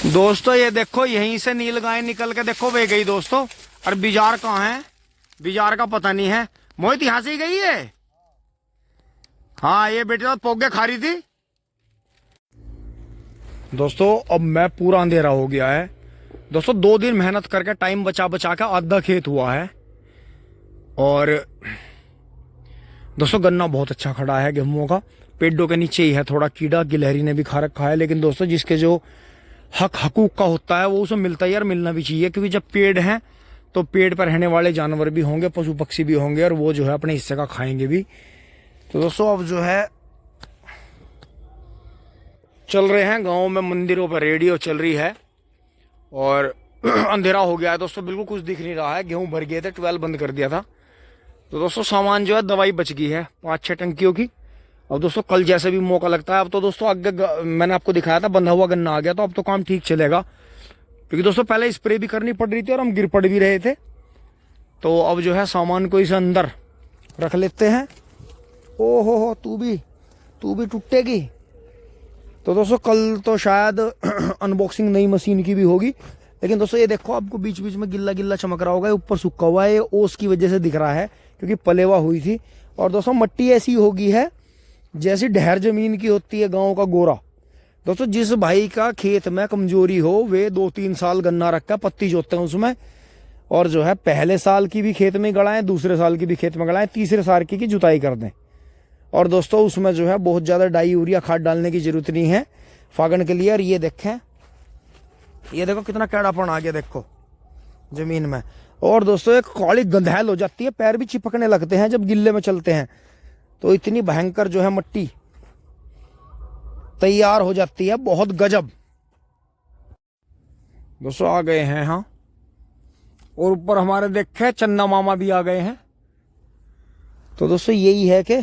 दोस्तों ये देखो, यहीं से नील गाय निकल के देखो वे गई दोस्तों। और बिजार कहाँ है? बिजार का पता नहीं है। मोहित यहाँ से ही गई है। हाँ, ये बेटे तो पोगे खा रही थी। दोस्तों अब मैं पूरा अंधेरा हो गया है। दोस्तों 2 दिन मेहनत करके टाइम बचा बचा के आधा खेत हुआ है। और दोस्तों गन्ना बहुत अच्छा खड़ा है गेहूं का। पेड़ों के नीचे ही है, थोड़ा कीड़ा गिलहरी ने भी खा रखा है। लेकिन दोस्तों जिसके जो हक हकूक का होता है वो उसे मिलता है, यार मिलना भी चाहिए। क्योंकि जब पेड़ हैं तो पेड़ पर रहने वाले जानवर भी होंगे, पशु पक्षी भी होंगे, और वो जो है अपने हिस्से का खाएंगे भी। तो दोस्तों अब जो है चल रहे हैं गांव में, मंदिरों पर रेडियो चल रही है। और अंधेरा हो गया है दोस्तों, बिल्कुल कुछ दिख नहीं रहा है। गेहूं भर गए थे, 12 बंद कर दिया था। तो दोस्तों सामान जो है, दवाई बच गई है 5-6 टंकियों की। अब दोस्तों कल जैसे भी मौका लगता है। अब तो दोस्तों आगे मैंने आपको दिखाया था बंधा हुआ गन्ना आ गया, तो अब तो काम ठीक चलेगा। क्योंकि दोस्तों पहले स्प्रे भी करनी पड़ रही थी और हम गिर पड़ भी रहे थे। तो अब जो है सामान को इसे अंदर रख लेते हैं। ओ हो तू भी टूटेगी। तो दोस्तों कल तो शायद अनबॉक्सिंग नई मशीन की भी होगी। लेकिन दोस्तों ये देखो, आपको बीच बीच में गिल्ला गिल्ला चमक रहा होगा, ऊपर सूखा हुआ है। ये ओस की वजह से दिख रहा है, क्योंकि पलेवा हुई थी। और दोस्तों मट्टी ऐसी होगी है जैसी ढहर जमीन की होती है, गांव का गोरा। दोस्तों जिस भाई का खेत में कमजोरी हो, वे 2-3 साल गन्ना रखकर पत्ती जोतते हैं उसमें। और जो है पहले साल की भी खेत में गड़ाएं, दूसरे साल की भी खेत में गड़ाएं, तीसरे साल की जुताई कर दें। और दोस्तों उसमें जो है बहुत ज्यादा डाई यूरिया खाद डालने की जरूरत नहीं है फागण के लिए। और ये देखें, ये देखो कितना कैड़ापन आ गया देखो जमीन में। और दोस्तों एक काली गंधैल हो जाती है, पैर भी चिपकने लगते हैं जब गिल्ले में चलते हैं। तो इतनी भयंकर जो है मट्टी तैयार हो जाती है, बहुत गजब। दोस्तों आ गए हैं, हाँ। और ऊपर हमारे देखे चन्ना मामा भी आ गए हैं। तो दोस्तों यही है कि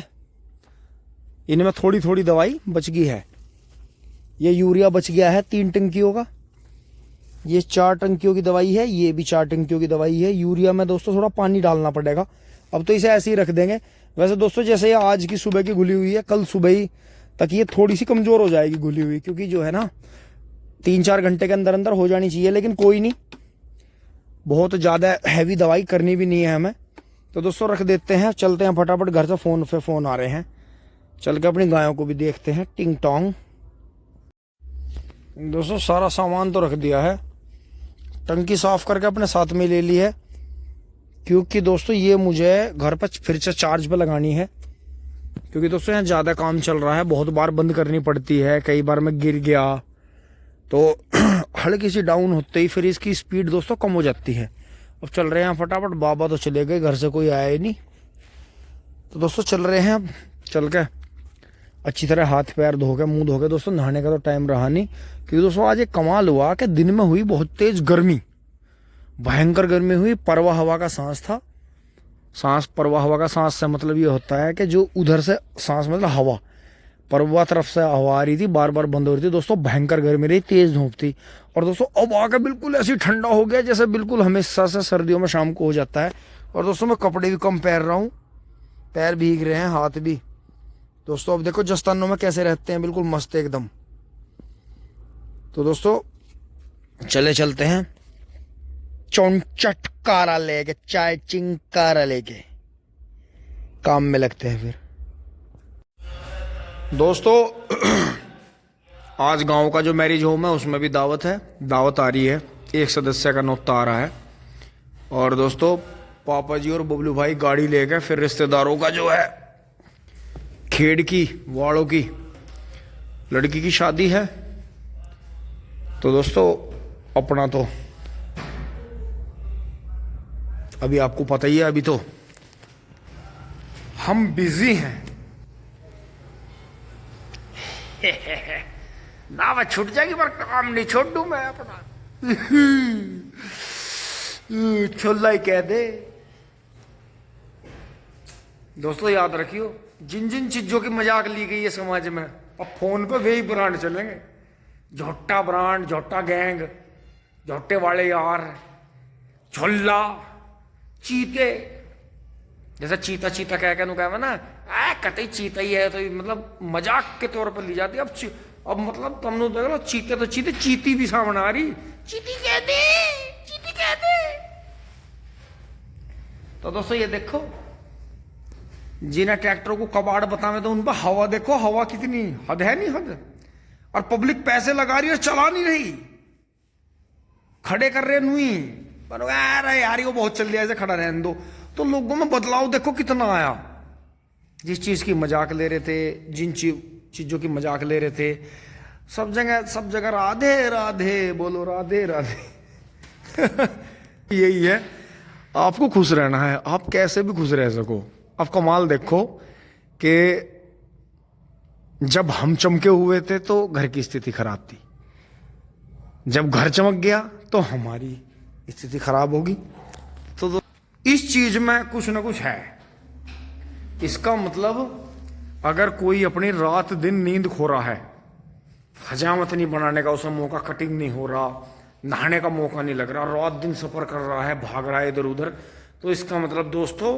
इनमें थोड़ी थोड़ी दवाई बच गई है। ये यूरिया बच गया है 3 टंकियों का, ये 4 टंकियों की दवाई है, ये भी 4 टंकियों की दवाई है। यूरिया में दोस्तों थोड़ा पानी डालना पड़ेगा। अब तो इसे ऐसे ही रख देंगे। वैसे दोस्तों जैसे ये आज की सुबह की घुली हुई है, कल सुबह ही तक ये थोड़ी सी कमजोर हो जाएगी घुली हुई। क्योंकि जो है ना 3-4 घंटे के अंदर अंदर हो जानी चाहिए। लेकिन कोई नहीं, बहुत ज्यादा हैवी दवाई करनी भी नहीं है हमें। तो दोस्तों रख देते हैं, चलते हैं फटाफट घर से। फोन आ रहे हैं, चल के अपनी गायों को भी देखते हैं। टिंग टोंग। दोस्तों सारा सामान तो रख दिया है, टंकी साफ करके अपने साथ में ले ली है। क्योंकि दोस्तों ये मुझे घर पर फिर से चार्ज पे लगानी है। क्योंकि दोस्तों यहाँ ज़्यादा काम चल रहा है, बहुत बार बंद करनी पड़ती है। कई बार मैं गिर गया तो हल्की सी डाउन होते ही फिर इसकी स्पीड दोस्तों कम हो जाती है। अब चल रहे हैं फटाफट। बाबा तो चले गए, घर से कोई आया ही नहीं। तो दोस्तों चल रहे हैं, अब चल के अच्छी तरह हाथ पैर धो के, मुंह धो के। दोस्तों नहाने का तो टाइम रहा नहीं। क्योंकि दोस्तों आज एक कमाल हुआ कि दिन में हुई बहुत तेज गर्मी, भयंकर गर्मी हुई। परवा हवा का सांस था। परवा हवा का सांस से मतलब ये होता है कि जो उधर से सांस मतलब हवा, परवा तरफ से हवा आ रही थी, बार बार बंद हो रही थी। दोस्तों भयंकर गर्मी रही, तेज धूप थी। और दोस्तों अब आके बिल्कुल ऐसी ठंडा हो गया जैसे बिल्कुल हमेशा से सर्दियों में शाम को हो जाता है। और दोस्तों मैं कपड़े भी कम पहन रहा हूँ, पैर भीग रहे हैं, हाथ भी। दोस्तों अब देखो जस्तानों में कैसे रहते हैं, बिल्कुल मस्त एकदम। तो दोस्तों चलते हैं चटकारा लेके, चाय चिंकारा लेके काम में लगते हैं फिर। दोस्तों आज गांव का जो मैरिज होम है उसमें भी दावत है, दावत आ रही है। 1 सदस्य का न्योता आ रहा है। और दोस्तों पापा जी और बबलू भाई गाड़ी लेके फिर रिश्तेदारों का जो है खेड़ की वालों की लड़की की शादी है। तो दोस्तों अपना तो अभी आपको पता ही है, अभी तो हम बिजी हैं। ना वह छूट जाएगी पर काम नहीं छोड़ दूं मैं अपना। छोला ही कह दे। दोस्तों याद रखियो, जिन जिन चीजों की मजाक ली गई है समाज में, अब फोन पे वही ब्रांड चलेंगे। झोटा ब्रांड, झोटा गैंग, झोटे वाले यार, छोला, चीते। जैसे चीता चीता कह के ना, कतई चीता ही है, तो मतलब मजाक के तौर पर ली जाती है। अब मतलब तुमने देख लो, चीते तो चीते, चीती भी सामने आ रही, चीती कह दे, चीती कह दे। तो दोस्तों ये देखो, जिन्हें ट्रैक्टर को कबाड़ बतावे तो उन पर हवा देखो, हवा कितनी, हद है नहीं हद। और पब्लिक पैसे लगा रही है, चला नहीं रही, खड़े कर रहे नुई पर यार वो बहुत चल दिया, ऐसे खड़ा रहने दो। तो लोगों में बदलाव देखो कितना आया। जिस चीज की मजाक ले रहे थे, जिन चीजों की मजाक ले रहे थे, सब जगह राधे राधे बोलो, राधे राधे। यही है, आपको खुश रहना है, आप कैसे भी खुश रह सको। अब कमाल देखो कि जब हम चमके हुए थे तो घर की स्थिति खराब थी, जब घर चमक गया तो हमारी स्थिति खराब होगी। तो इस चीज में कुछ ना कुछ है। इसका मतलब अगर कोई अपनी रात दिन नींद खो रहा है, हजामत नहीं बनाने का उसे मौका, कटिंग नहीं हो रहा, नहाने का मौका नहीं लग रहा, रात दिन सफर कर रहा है, भाग रहा है इधर उधर, तो इसका मतलब दोस्तों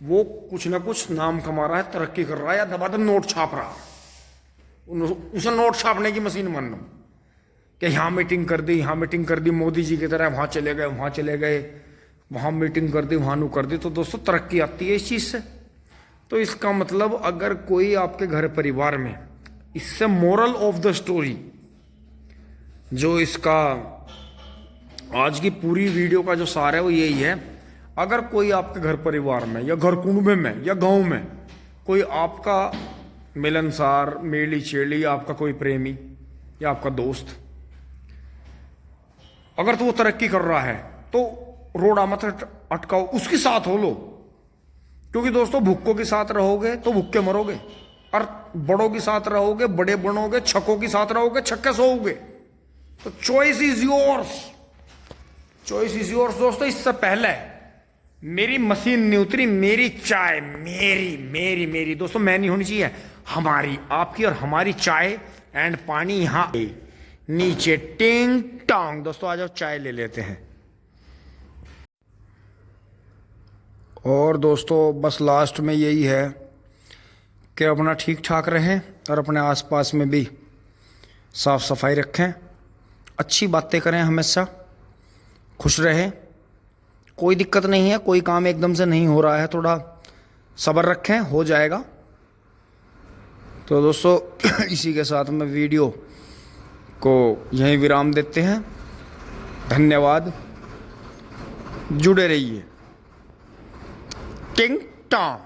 वो कुछ ना कुछ नाम कमा रहा है, तरक्की कर रहा है, या दबादब नोट छाप रहा है। उसे नोट छापने की मशीन मान लो कि यहाँ मीटिंग कर दी, यहाँ मीटिंग कर दी, मोदी जी की तरह वहाँ चले गए, वहाँ चले गए, वहाँ मीटिंग कर दी, वहाँ नू कर दी, तो दोस्तों तरक्की आती है इस चीज़ से। तो इसका मतलब अगर कोई आपके घर परिवार में, इससे मोरल ऑफ द स्टोरी जो इसका आज की पूरी वीडियो का जो सार है वो यही है, अगर कोई आपके घर परिवार में या घर कुंबे में या गांव में कोई आपका मिलनसार, मेली चेली, आपका कोई प्रेमी या आपका दोस्त, अगर तो वो तरक्की कर रहा है तो रोड़ा मत अटकाओ, उसके साथ हो लो। क्योंकि दोस्तों भुक्कों के साथ रहोगे तो भुक्के मरोगे, और बड़ों के साथ रहोगे बड़े बनोगे, छक्कों के साथ रहोगे छक्के सोओगे। तो choice is yours, choice is yours. दोस्तों इससे पहले मेरी मशीन नहीं उतरी, मेरी चाय, मेरी दोस्तों, मैं नहीं होनी चाहिए, हमारी, आपकी और हमारी चाय एंड पानी यहां नीचे टिंग टांग। दोस्तों आ जाओ चाय ले लेते हैं। और दोस्तों बस लास्ट में यही है कि अपना ठीक ठाक रहें और अपने आसपास में भी साफ सफाई रखें, अच्छी बातें करें, हमेशा खुश रहें। कोई दिक्कत नहीं है, कोई काम एकदम से नहीं हो रहा है, थोड़ा सब्र रखें, हो जाएगा। तो दोस्तों इसी के साथ में वीडियो को यहीं विराम देते हैं। धन्यवाद, जुड़े रहिए। टिंग टांग।